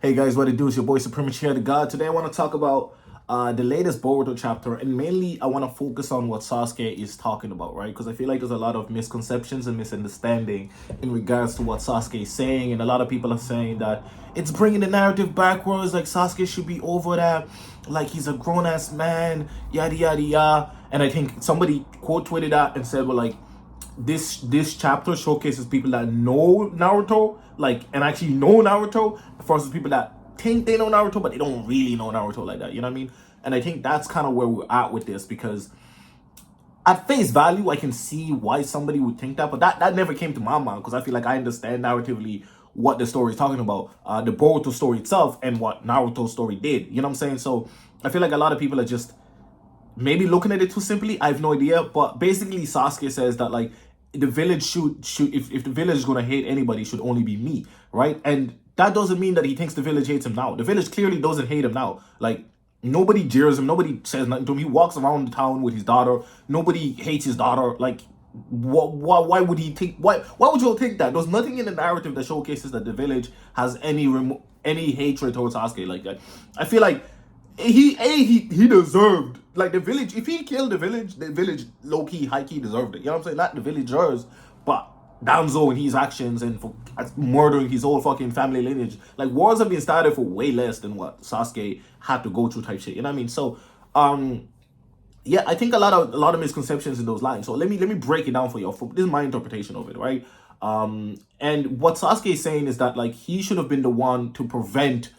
Hey guys, what it do? It's your boy Supreme Uchiha the God. Today I want to talk about the latest Boruto chapter, and mainly I want to focus on what Sasuke is talking about, right? Because I feel like there's a lot of misconceptions and misunderstanding in regards to what Sasuke is saying, and a lot of people are saying that it's bringing the narrative backwards, like Sasuke should be over that, like he's a grown-ass man, yada yada yada. And I think somebody quote tweeted that and said, well, like, this chapter showcases people that know Naruto, like, and actually know Naruto, versus people that think they know Naruto but they don't really know Naruto like that. You know what I mean? And I think that's kind of where we're at with this, because at face value I can see why somebody would think that, but that never came to my mind, because I feel like I understand narratively what the story is talking about, the Boruto story itself and what Naruto's story did. You know what I'm saying? So I feel like a lot of people are just maybe looking at it too simply. I have no idea, but basically Sasuke says that, like, the village should if the village is gonna hate anybody, it should only be me, right? And that doesn't mean that he thinks the village hates him now. The village clearly doesn't hate him now. Like, nobody jeers him, nobody says nothing to him. He walks around the town with his daughter. Nobody hates his daughter. Like, why would he think? Why would you all think that? There's nothing in the narrative that showcases that the village has any hatred towards Sasuke like that. I feel like he deserved, like, the village. If he killed the village low key, high key deserved it. You know what I'm saying? Not the villagers, but Danzo and his actions and for murdering his whole fucking family lineage. Like, wars have been started for way less than what Sasuke had to go through, type shit. You know what I mean? So, yeah, I think a lot of misconceptions in those lines. So let me break it down for you. This is my interpretation of it, right? And what Sasuke is saying is that, like, he should have been the one to prevent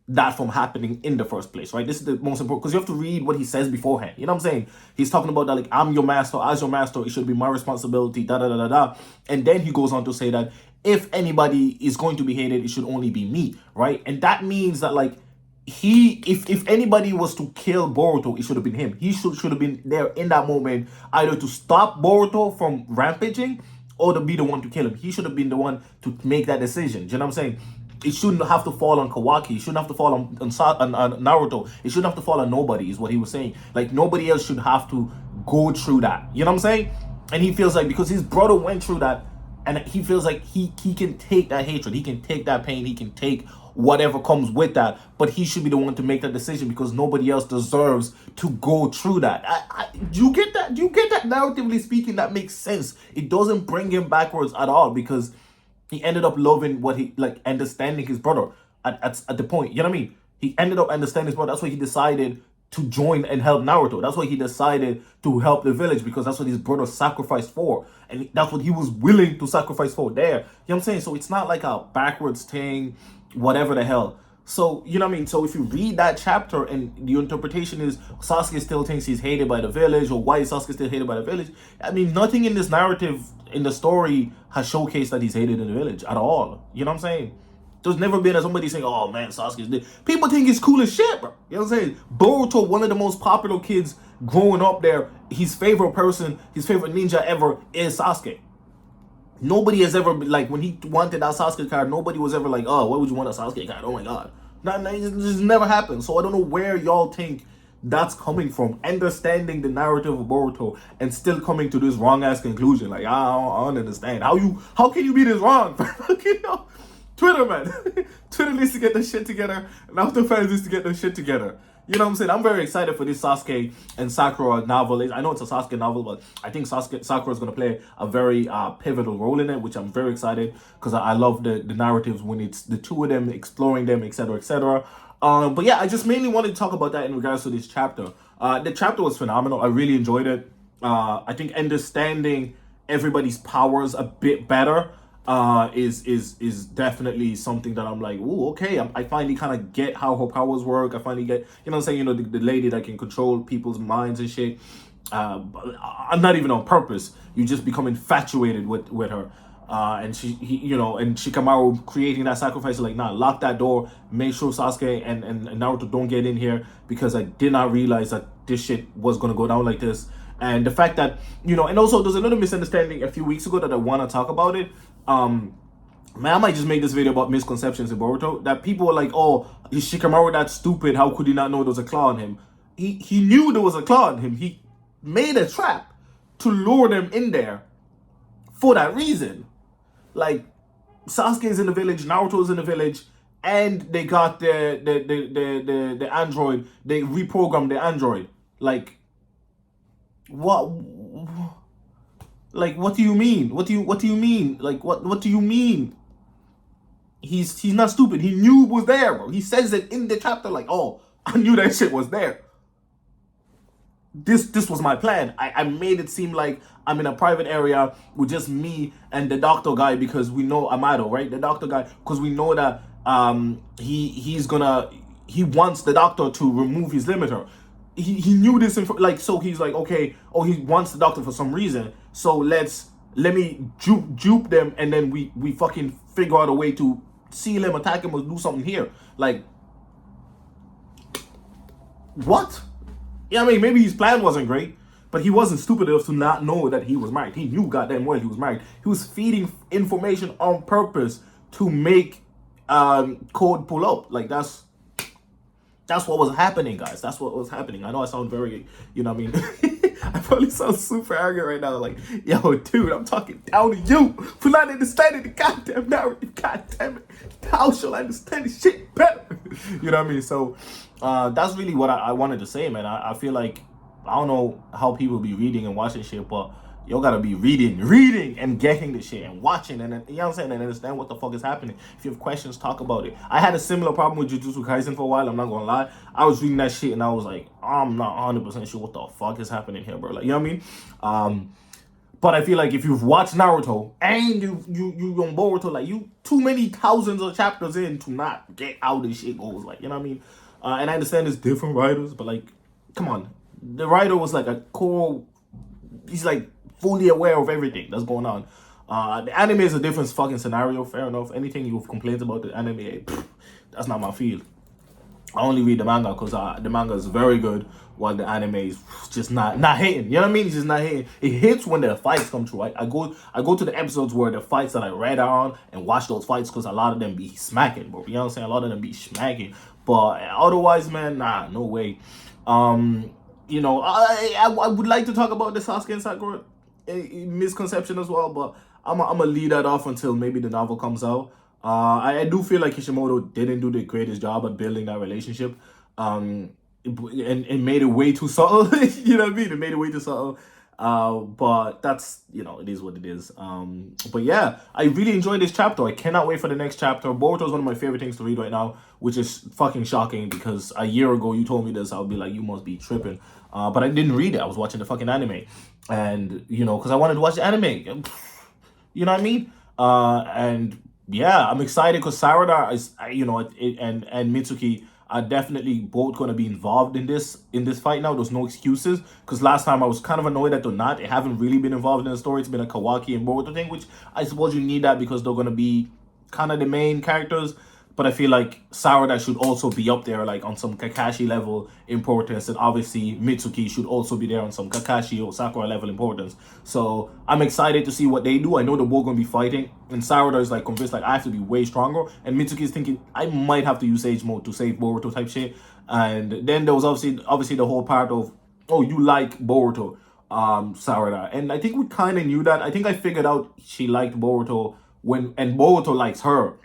that from happening in the first place, right? This is the most important, because you have to read what he says beforehand. You know what I'm saying? He's talking about that, like, I'm your master, as your master, it should be my responsibility, da da da da da. And then he goes on to say that if anybody is going to be hated, it should only be me, right? And that means that, like, if anybody was to kill Boruto, it should have been him. He should have been there in that moment, either to stop Boruto from rampaging or to be the one to kill him. He should have been the one to make that decision. Do you know what I'm saying? It shouldn't have to fall on Kawaki. It shouldn't have to fall on Naruto. It shouldn't have to fall on nobody, is what he was saying. Like, nobody else should have to go through that. You know what I'm saying? And he feels like, because his brother went through that, and he feels like he can take that hatred. He can take that pain. He can take whatever comes with that. But he should be the one to make that decision, because nobody else deserves to go through that. You get that? You get that? Narratively speaking, that makes sense. It doesn't bring him backwards at all, because he ended up loving what he, like, understanding his brother at the point. You know what I mean? He ended up understanding his brother. That's why he decided to join and help Naruto. That's why he decided to help the village, because that's what his brother sacrificed for. And that's what he was willing to sacrifice for there. You know what I'm saying? So it's not like a backwards thing, whatever the hell. So, you know what I mean? So if you read that chapter and the interpretation is Sasuke still thinks he's hated by the village, or why is Sasuke still hated by the village? I mean, nothing in this narrative, in the story, has showcased that he's hated in the village at all. You know what I'm saying? There's never been somebody saying, oh man, Sasuke's this. People think he's cool as shit, bro. You know what I'm saying? Boruto, one of the most popular kids growing up there, his favorite person, his favorite ninja ever is Sasuke. Nobody has ever been, like, when he wanted that Sasuke card, nobody was ever like, oh, why would you want a Sasuke card? Oh my god. It just never happened. So I don't know where y'all think that's coming from, understanding the narrative of Boruto and still coming to this wrong ass conclusion. Like, I don't understand. How can you be this wrong? You know? Twitter, man. Twitter needs to get their shit together, and Naruto fans needs to get their shit together. You know what I'm saying? I'm very excited for this Sasuke and Sakura novel. I know it's a Sasuke novel, but I think Sakura is going to play a very pivotal role in it, which I'm very excited, because I love the narratives when it's the two of them exploring them, etc., etc. But yeah, I just mainly wanted to talk about that in regards to this chapter. The chapter was phenomenal. I really enjoyed it. I think understanding everybody's powers a bit better is definitely something that I'm like, ooh, okay, I finally kind of get how her powers work. I finally get, you know what I'm saying, you know, the lady that can control people's minds and shit. I'm not even on purpose. You just become infatuated with her. And and Shikamaru creating that sacrifice, like, nah, lock that door, make sure Sasuke and Naruto don't get in here, because I did not realize that this shit was gonna go down like this. And the fact that, you know, and also there's another misunderstanding a few weeks ago that I want to talk about it. Man, I might just make this video about misconceptions in Boruto, that people were like, oh, is Shikamaru that stupid? How could he not know there was a claw on him? He knew there was a claw on him. He made a trap to lure them in there for that reason. Like, Sasuke is in the village, Naruto is in the village, and they got the android. They reprogrammed the android. Like, what? Like, what do you mean? What do you mean? Like, what do you mean? He's not stupid. He knew it was there, bro. He says it in the chapter, like, oh, I knew that shit was there. This was my plan. I made it seem like I'm in a private area with just me and the doctor guy, because we know Amado, right? The doctor guy, because we know that he wants the doctor to remove his limiter. He knew this like, so he's like, okay, oh, he wants the doctor for some reason, so let me juke them, and then we fucking figure out a way to seal him, attack him, or do something here. Like, what? Yeah, I mean, maybe his plan wasn't great, but he wasn't stupid enough to not know that he was married. He knew goddamn well he was married. He was feeding information on purpose to make code pull up. Like, that's what was happening, guys. That's what was happening. I know I sound very, you know what I mean? I probably sound super arrogant right now. Like, yo, dude, I'm talking down to you for not understanding the goddamn narrative. God damn it. How shall I understand this shit better? You know what I mean? So, that's really what I wanted to say, man. I feel like, I don't know how people be reading and watching shit, but you gotta be reading and getting the shit and watching, and you know what I'm saying, and understand what the fuck is happening. If you have questions, talk about it. I had a similar problem with Jujutsu Kaisen for a while, I'm not gonna lie. I was reading that shit and I was like, I'm not 100% sure what the fuck is happening here, bro. Like, you know what I mean? But I feel like if you've watched Naruto and you on Boruto, like, you too many thousands of chapters in to not get how this shit goes. Like, you know what I mean? And I understand there's different writers, but like, come on. The writer was like a core, he's like fully aware of everything that's going on. The anime is a different fucking scenario, fair enough. Anything you've complained about the anime, that's not my field. I only read the manga because the manga is very good, while the anime is just not hitting. You know what I mean? It's just not hitting. It hits when the fights come through. I go to the episodes where the fights that I read are on and watch those fights, because a lot of them be smacking, bro. You know what I'm saying? A lot of them be smacking. But otherwise, man, nah, no way. You know, I would like to talk about the Sasuke and Sakura misconception as well, but I'm gonna leave that off until maybe the novel comes out. I do feel like Kishimoto didn't do the greatest job at building that relationship, and made it way too subtle. You know what I mean? It made it way too subtle. But that's, you know, it is what it is. But yeah, I really enjoyed this chapter. I cannot wait for the next chapter. Boruto is one of my favorite things to read right now, which is fucking shocking, because a year ago you told me this, I'll be like, you must be tripping. But I didn't read it. I was watching the fucking anime, and you know, because I wanted to watch the anime. You know what I mean? And yeah, I'm excited because Sarada is, you know, and Mitsuki are definitely both going to be involved in this fight now. There's no excuses, because last time I was kind of annoyed that they're not. They haven't really been involved in the story. It's been a Kawaki and Boruto thing, which I suppose you need that because they're going to be kind of the main characters. But I feel like Sarada should also be up there, like on some Kakashi level importance, and obviously Mitsuki should also be there on some Kakashi or Sakura level importance. So I'm excited to see what they do. I know they're both going to be fighting, and Sarada is like convinced, like, I have to be way stronger, and Mitsuki is thinking, I might have to use Sage Mode to save Boruto type shit. And then there was obviously the whole part of, oh, you like Boruto, Sarada, and I think we kind of knew that. I think I figured out she liked Boruto and Boruto likes her.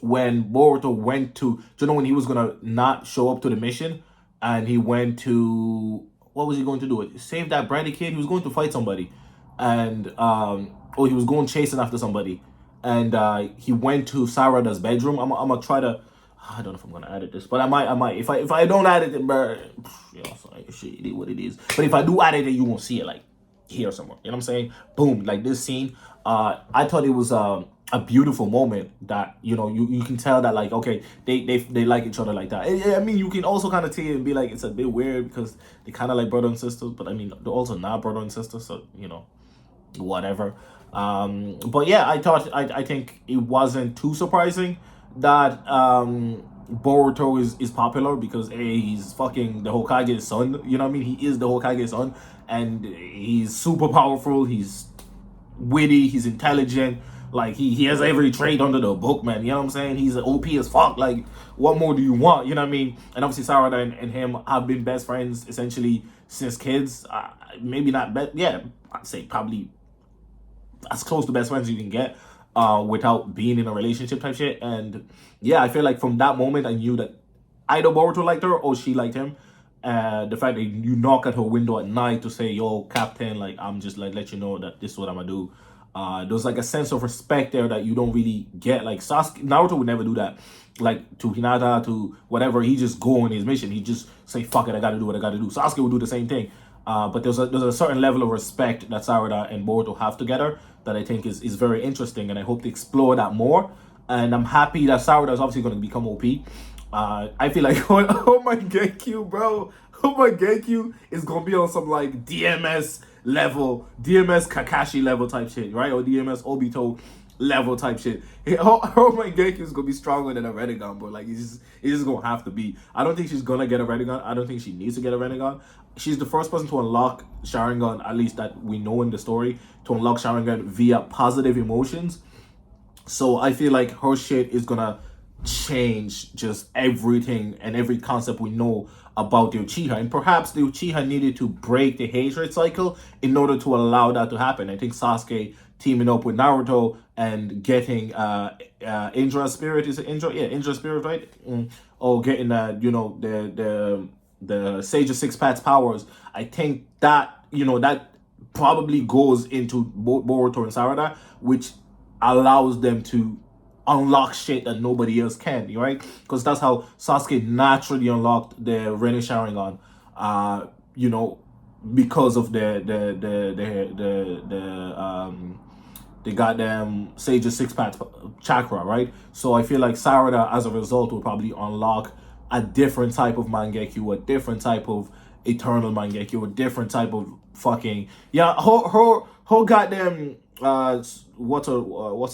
When Boruto went to, you know, when he was gonna not show up to the mission, and he went to, what was he going to do? Save that bratty kid. He was going to fight somebody, and he was going chasing after somebody, and he went to Sarada's bedroom. I'm gonna try to, I don't know if I'm gonna edit this, but I might. If I don't edit it, you know, sorry, shit, it is what it is. But if I do edit it, you won't see it like here somewhere. You know what I'm saying? Boom, like this scene. I thought it was a beautiful moment that, you know, you can tell that, like, okay, they like each other like that. I mean, you can also kind of see it and be like, it's a bit weird because they kind of like brother and sisters, but I mean, they're also not brother and sister, so, you know, whatever. But yeah, I think it wasn't too surprising that Boruto is popular, because he's fucking the Hokage's son. You know what I mean? He is the Hokage's son, and he's super powerful. He's witty. He's intelligent. Like, he has every trait under the book, man. You know what I'm saying? He's OP as fuck. Like, what more do you want? You know what I mean? And obviously Sarada and him have been best friends essentially since kids. Maybe not best. Yeah, I'd say probably as close to best friends you can get. without being in a relationship type shit. And yeah, I feel like from that moment I knew that either Boruto liked her or she liked him. The fact that you knock at her window at night to say, yo, Captain, like, I'm just like, let you know that this is what I'm gonna do. There's like a sense of respect there that you don't really get. Like Sasuke, Naruto would never do that. Like to Hinata, to whatever, he just go on his mission. He just say, fuck it, I gotta do what I gotta do. Sasuke would do the same thing. But there's a certain level of respect that Sarada and Boruto have together that I think is very interesting, and I hope to explore that more. And I'm happy that Sarada is obviously going to become OP. I feel like, oh my Genkyu, bro. Oh my Genkyu is going to be on some like DMS level, DMS Kakashi level type shit, right? Or DMS Obito level type shit. Oh my Genkyu is going to be stronger than a Renegon, bro. Like, it's just going to have to be. I don't think she's going to get a Renegon. I don't think she needs to get a Renegon. She's the first person to unlock Sharingan, at least that we know in the story, to unlock Sharingan via positive emotions. So I feel like her shit is gonna change just everything and every concept we know about the Uchiha. And perhaps the Uchiha needed to break the hatred cycle in order to allow that to happen. I think Sasuke teaming up with Naruto and getting Indra Spirit, is it Indra? Yeah, Indra Spirit, right? Or getting the Sage of Six Paths powers. I think that, that probably goes into Boruto and Sarada, which allows them to unlock shit that nobody else can, right? Because that's how Sasuke naturally unlocked the Rinne Sharingan, because of the goddamn Sage of Six Paths chakra, right? So I feel like Sarada, as a result, will probably unlock a different type of Mangekyo, a different type of Eternal Mangekyo, a different type of fucking her goddamn what's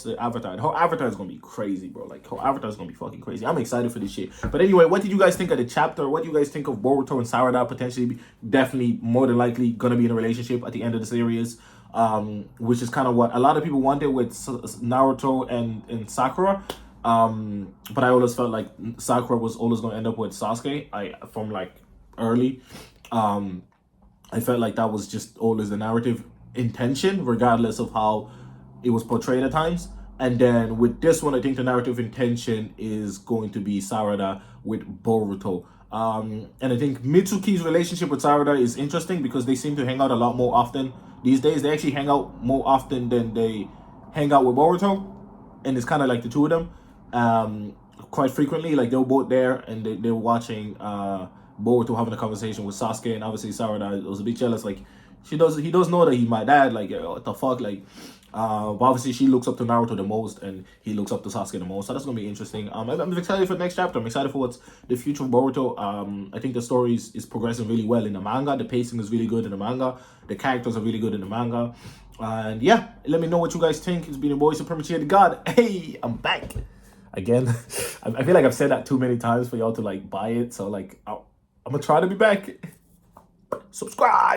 the avatar? Her avatar is gonna be crazy, bro. Like her avatar is gonna be fucking crazy. I'm excited for this shit. But anyway, what did you guys think of the chapter? What do you guys think of Boruto and Sarada potentially, definitely, more than likely, gonna be in a relationship at the end of the series? Which is kind of what a lot of people wanted with Naruto and Sakura. But I always felt like Sakura was always gonna end up with Sasuke. From like early, I felt like that was just always the narrative intention, regardless of how it was portrayed at times. And then with this one, I think the narrative intention is going to be Sarada with Boruto. And I think Mitsuki's relationship with Sarada is interesting because they seem to hang out a lot more often these days. They actually hang out more often than they hang out with Boruto, and it's kind of like the two of them quite frequently. Like they were both there and they were watching Boruto having a conversation with Sasuke, and obviously Sarada was a bit jealous. Like he does know that he's my dad. Like what the fuck, like. But obviously she looks up to Naruto the most, and he looks up to Sasuke the most. So that's gonna be interesting. I'm excited for the next chapter. I'm excited for what's the future of Boruto. I think the story is progressing really well in the manga. The pacing is really good in the manga. The characters are really good in the manga. And yeah, let me know what you guys think. It's been your boy Supremacy the God. Hey, I'm back again. I feel like I've said that too many times for y'all to like buy it. So like I'm gonna try to be back. Subscribe.